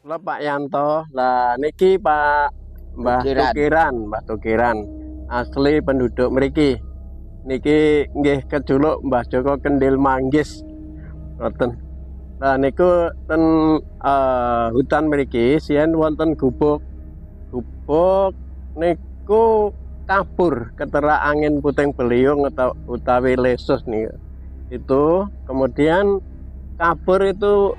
Halo Pak Yanto, lah niki Pak Mbah Tukiran, asli penduduk mriki. Niki nggih kejuluk Mbah Joko Kendil Manggis. Ngoten. Lah niku ten hutan mriki siyen wonten gubuk. Gubuk niku kabur ketera angin puting beliung atau utawi lesus nih. Itu kemudian kabur itu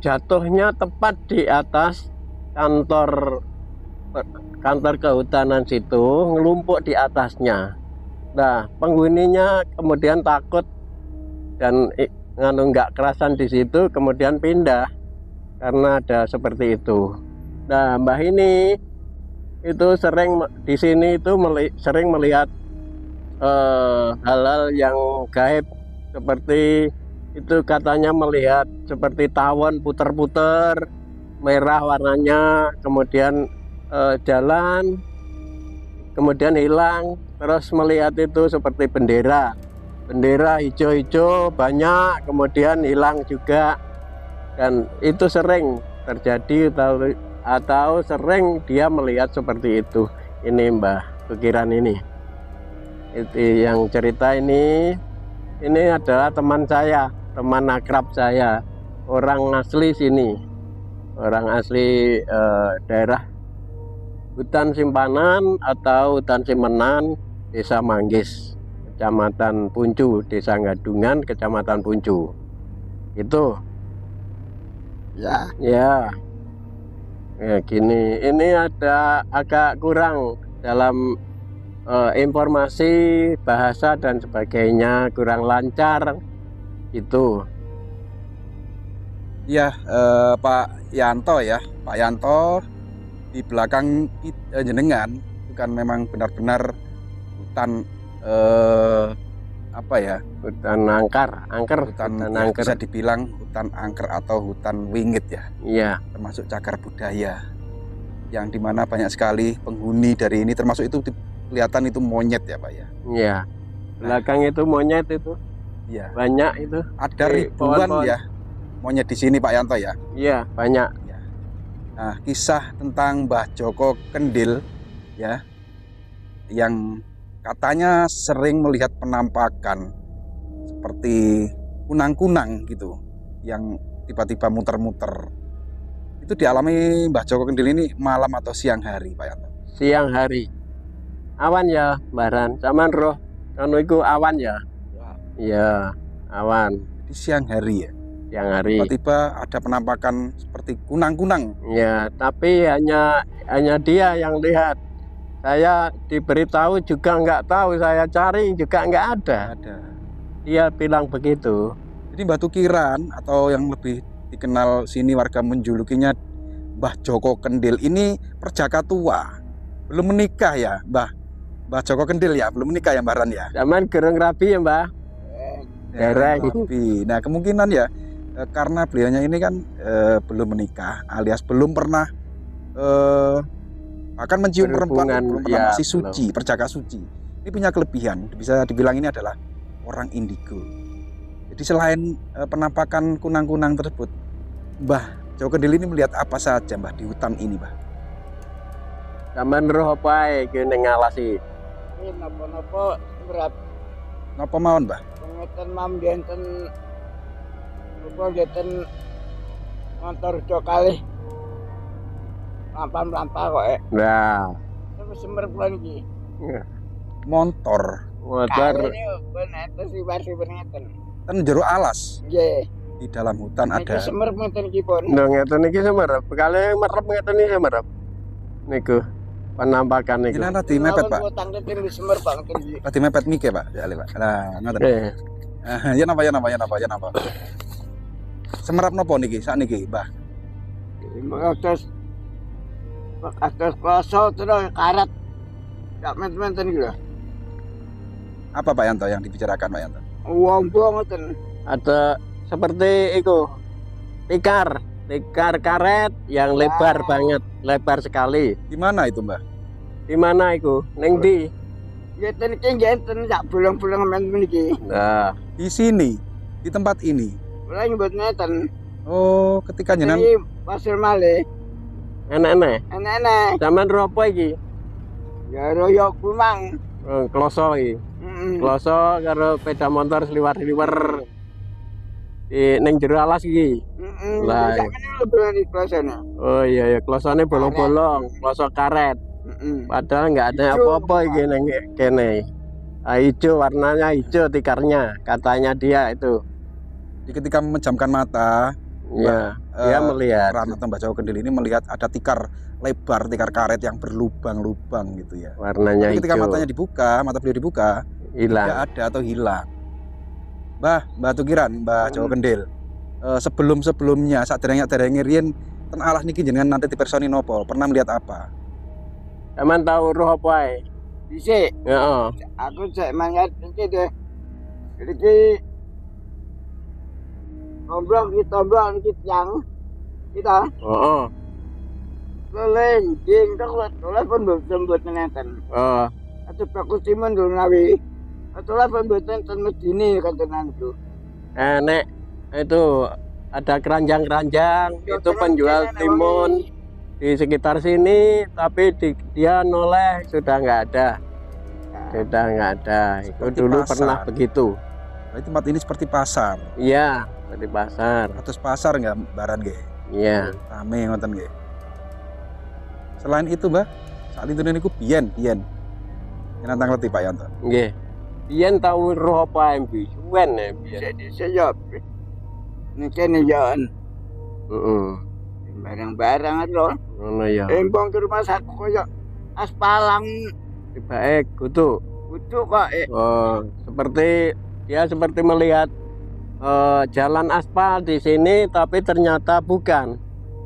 jatuhnya tepat di atas kantor kantor kehutanan situ, ngelumpuk di atasnya. Nah, penghuninya kemudian takut dan nggak kerasan di situ, kemudian pindah karena ada seperti itu. Nah, Mbah ini itu sering di sini itu sering melihat hal-hal yang gaib seperti itu, katanya melihat seperti tawon puter-puter merah warnanya, kemudian jalan, kemudian hilang, terus melihat itu seperti bendera hijau-hijau banyak, kemudian hilang juga, dan itu sering terjadi atau sering dia melihat seperti itu. Ini Mbah Tukiran ini, itu yang cerita ini adalah teman saya, teman akrab saya, orang asli sini, orang asli daerah hutan simpanan atau hutan simenan, Desa Manggis, Kecamatan Puncu, Desa Gadungan, Kecamatan Puncu. Itu ya gini, ini ada agak kurang dalam informasi bahasa dan sebagainya, kurang lancar itu. Ya, Pak Yanto ya, Pak Yanto, di belakang jenengan itu kan memang benar-benar hutan apa ya? Hutan angker, hutan ya, angker. Bisa dibilang hutan angker atau hutan wingit ya. Iya. Termasuk cagar budaya, yang dimana banyak sekali penghuni dari ini, termasuk itu kelihatan itu monyet ya Pak ya. Iya. Belakang itu monyet itu. Iya. Banyak itu. Ada ribuan ya monyet di sini Pak Yanto ya. Iya, banyak. Ya. Nah, kisah tentang Mbah Joko Kendil ya, yang katanya sering melihat penampakan seperti kunang-kunang gitu, yang tiba-tiba muter-muter. Itu dialami Mbah Joko Kendil ini malam atau siang hari Pak Yanto? Siang hari. Awan ya, Baran. Zaman roh anu iku awan ya. Iya, awan. Di siang hari ya. Siang hari. Tiba-tiba ada penampakan seperti kunang-kunang. Ya, tapi hanya dia yang lihat. Saya diberitahu juga nggak tahu, saya cari juga nggak ada. Dia bilang begitu. Jadi Mbah Tukiran, atau yang lebih dikenal sini warga menjulukinya Mbah Joko Kendil, ini perjaka tua, belum menikah ya Mbah Joko Kendil ya, belum menikah ya Mbah Ran ya. Zaman gereng rabi ya Mbah. Rabi. Nah kemungkinan ya karena beliaunya ini kan belum menikah, alias belum pernah akan mencium perempuan, belum pernah, masih suci, perjaka suci. Ini punya kelebihan, bisa dibilang ini adalah orang indigo. Jadi selain penampakan kunang-kunang tersebut, Mbah Joko Kendil ini melihat apa saja Mbah di hutan ini Mbah? Zaman roh apa iki ning ngalasi? Ini napa-napa berat. Napa mawon Mbah? Pengeten mam dinten rupa dinten motor do kalih lampah-lampah kok. Nah, Terus semer kula niki. Motor Ini bener sih basi ngeten. kan jero alas. Nggih. Di dalam hutan ada. Niki semer ngeten iki pun. Lho ngeten iki semerep. Kali merep ngeten iki semerep. Niku penampakan niku. Ini tadi mepet Pak. Utang ngeten di semer banget iki. Tadi mepet mike Pak. Ya Pak. Nah, ngoten. Ya napa. Semerap napa niki sakniki, Mbah? Atas kloso terus karet. Dak men-menten iki lho. Apa Pak Yanto yang dibicarakan Pak Yanto? Wong ngoten. Ada seperti itu tikar karet yang lebar banget, lebar sekali. Di mana itu Mbah? Di mana itu? Ning ndi? Ngeten iki ngeten sak bolong-bolong men niki. Nah, Di sini, di tempat ini. Kula nyebut ngeten. Oh, ketika jenengan Iki pasir malih. Enak-enak. Enak-enak. Zaman ropo iki? Ya royo kumang. Kloso iki. Kloso karo sepeda motor sliwar-sliwer. Ning jero alas iki. Lah. Lah, lebih klasane. Oh iya ya, klosone bolong-bolong, kloso karet. Padahal nggak ada apa-apa iki ning kene. Hijau, warnanya hijau tikarnya, katanya dia itu. Jadi ketika memejamkan mata, Ya, dia melihat. Ranata Mbah Joko Kendhil ini melihat ada tikar lebar, tikar karet yang berlubang-lubang gitu ya. Warnanya Tapi ketika hijau. matanya dibuka, mata beliau dibuka, Hilang. tidak ada atau hilang. Mbah Tukiran, Mbah Joko Kendhil. Sebelum-sebelumnya saat dereng-derenge riyen ten alas niki jenengan nanti dipersoni nopo? Pernah melihat apa? Emang tahu roh apa ae? Dhisik Heeh. aku cek mangat iki deh. Iki Tomblok iki tiang kita Heeh. leleng ding tok oleh pun sembut nenten. Oh, Atau bagus timun dulu nawi. Atau lah pembuatan ten medini kantenan itu. nek itu ada keranjang-keranjang, itu penjual timun di sekitar sini, tapi dia noleh sudah nggak ada. Sudah nggak ada. Itu Seperti dulu pasar. pernah begitu. Berarti tempat ini seperti pasar. Iya, seperti pasar. Atus pasar nggak baran nggih? Iya. Rame ngoten nggih. Selain itu, Mbah, saat itu niku biyen. Nantang ngerti Pak Yanto. Nggih. Biyen tahu roh apa mbi? Suwen ya biyen. Jadi saya niki nih jalan Heeh. barang-barang loh. Ngono ya. Embong ke rumah sakit koyo aspalang Tibake kutu. kudu kok Oh, dia seperti melihat jalan aspal di sini, tapi ternyata bukan.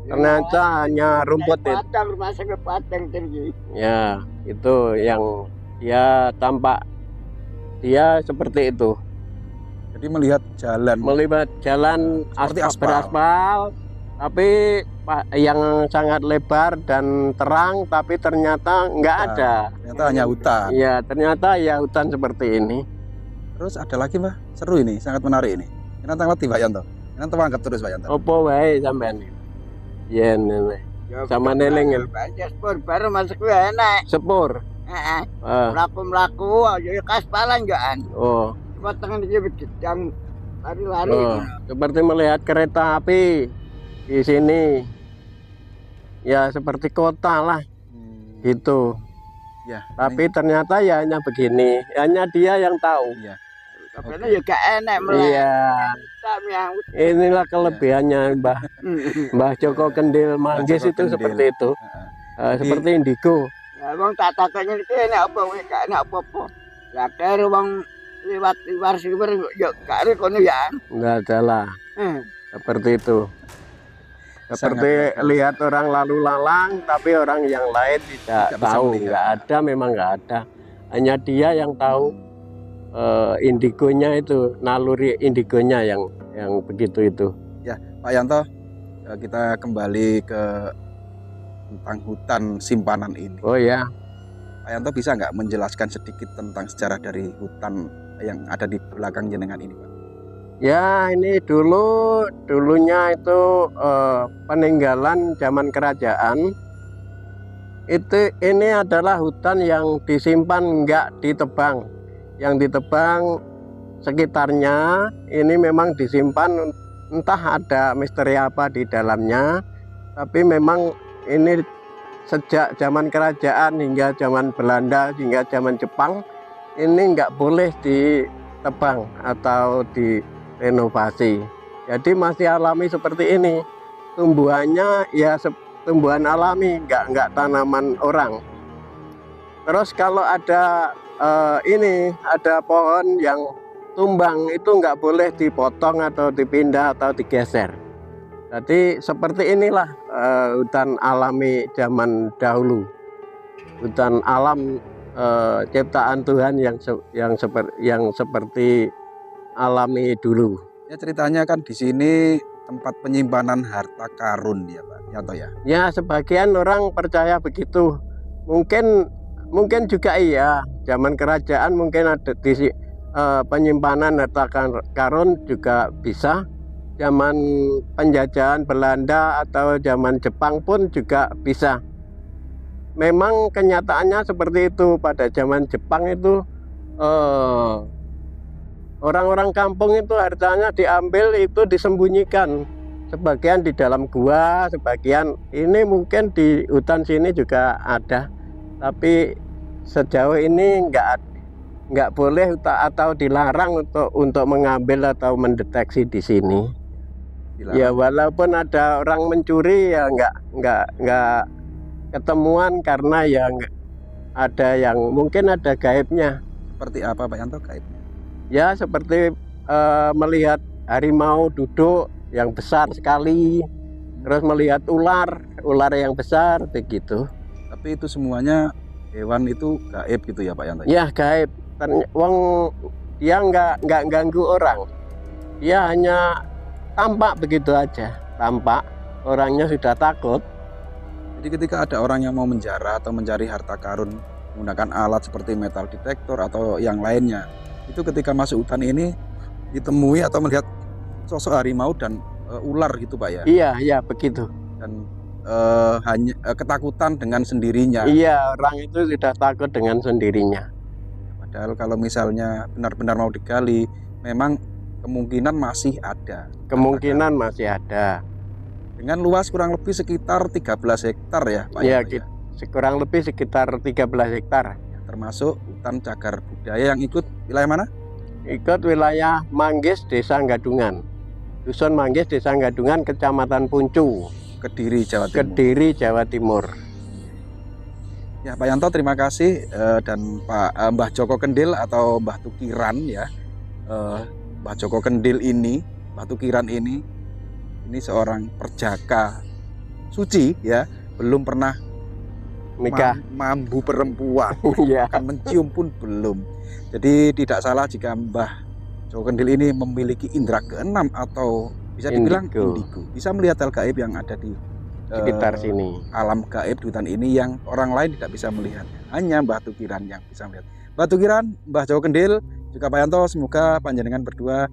Ternyata hanya rumput itu. Padang rumah sakit Padang tinggi. Ya, itu yang dia tampak. Dia seperti itu. Jadi melihat jalan Melihat jalan Seperti aspal. beraspal, tapi yang sangat lebar dan terang, tapi ternyata nggak Hutan. ada. ternyata hanya hutan. Iya, ternyata ya hutan seperti ini. Terus ada lagi, Mbah. Seru ini, sangat menarik ini. Nantang ngerti Pak Yanto. Nanti anggap terus Pak Yanto. Opo wae sampean iki? Yen ini. Sama neling ini. Banyak spor baru masuk gue enak. Sepur. Heeh. Ah, Melaku-melaku aja kaspalan jangan. oh, Potongan dia yang lari-lari. oh, seperti melihat kereta api di sini. Ya seperti kota lah gitu. Ya, Tapi ternyata ya hanya begini. Hanya dia yang tahu. iya. Karena juga enak melihat. Iya. Yang Inilah kelebihannya Mbah Joko Kendhil Manggis Joko itu Kendhil. seperti itu. Heeh. Seperti indigo. ya bang tak takanya itu enak apa weh gak enak apa-apa. Ya kira bang lewat silver yuk gak ada kono ya. Enggak ada lah. Seperti itu. Seperti Sangat lihat orang lalu lalang, tapi orang yang lain tidak Tidak bisa tahu. melihat. Nggak ada, memang nggak ada. Hanya dia yang tahu indigonya itu, naluri indigonya yang begitu itu. Pak Yanto, kita kembali ke tentang hutan simpanan ini. Oh ya, Pak Yanto bisa nggak menjelaskan sedikit tentang sejarah dari hutan yang ada di belakang jenengan ini, Pak? ya ini dulunya itu peninggalan zaman kerajaan. Ini adalah hutan yang disimpan, nggak ditebang. Yang ditebang sekitarnya ini memang disimpan, entah ada misteri apa di dalamnya, tapi memang ini sejak zaman kerajaan hingga zaman Belanda hingga zaman Jepang ini nggak boleh ditebang atau direnovasi. Jadi masih alami seperti ini, tumbuhannya ya tumbuhan alami, nggak tanaman orang. Terus kalau ada ada pohon yang tumbang itu nggak boleh dipotong atau dipindah atau digeser. Jadi seperti inilah hutan alami zaman dahulu, hutan alam ciptaan Tuhan yang seperti alami dulu. Ya ceritanya kan di sini tempat penyimpanan harta karun ya Pak Yanto ya. Ya sebagian orang percaya begitu. Mungkin juga iya. Zaman kerajaan mungkin ada di penyimpanan harta karun juga bisa. zaman penjajahan Belanda atau zaman Jepang pun juga bisa. Memang kenyataannya seperti itu. Pada zaman Jepang itu orang-orang kampung itu hartanya diambil, itu disembunyikan. Sebagian di dalam gua, sebagian ini mungkin di hutan sini juga ada. Tapi sejauh ini nggak boleh atau dilarang untuk mengambil atau mendeteksi di sini. Dilarang. Ya walaupun ada orang mencuri ya nggak ketemuan karena ya ada yang mungkin ada gaibnya. Seperti apa Pak Yanto gaibnya? Ya seperti melihat harimau duduk yang besar sekali, terus melihat ular yang besar begitu. Tapi itu semuanya hewan itu gaib gitu ya Pak Yanto? Ya gaib. Wong dia nggak ganggu orang. Dia hanya tampak begitu aja, tampak orangnya sudah takut. Jadi ketika ada orang yang mau menjara atau mencari harta karun menggunakan alat seperti metal detektor atau yang lainnya, itu ketika masuk hutan ini ditemui atau melihat sosok harimau dan ular gitu Pak ya? Iya begitu. Dan hanya ketakutan dengan sendirinya. Iya, orang itu sudah takut dengan sendirinya. Padahal kalau misalnya benar-benar mau digali, memang kemungkinan masih ada. Kemungkinan masih ada. Dengan luas kurang lebih sekitar 13 hektar ya Pak Iya, ya? kurang lebih sekitar 13 hektar. Termasuk hutan cagar budaya yang ikut wilayah mana? Ikut wilayah Manggis, Desa Gadungan. Dusun Manggis, Desa Gadungan, Kecamatan Puncu, Kediri, Jawa Timur. Kediri, Jawa Timur. Ya Pak Yanto, terima kasih dan Pak Mbah Joko Kendil atau Mbah Tukiran ya. Mbah Joko Kendil ini, Mbah Tukiran ini seorang perjaka suci ya, belum pernah nikah, mambu perempuan, ya. Bahkan mencium pun belum. Jadi tidak salah jika Mbah Joko Kendil ini memiliki indera keenam atau bisa dibilang indigo. Bisa melihat hal gaib yang ada di sekitar sini. Alam gaib di hutan ini yang orang lain tidak bisa melihat. Hanya Mbah Tukiran yang bisa melihat. Mbah Tukiran, Mbah Joko Kendil, juga Pak Yanto, semoga panjenengan berdua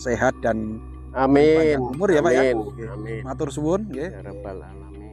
sehat dan amin. panjang umur ya Pak ya. Amin. Matur suwun nggih. Ya Rabbal alamin.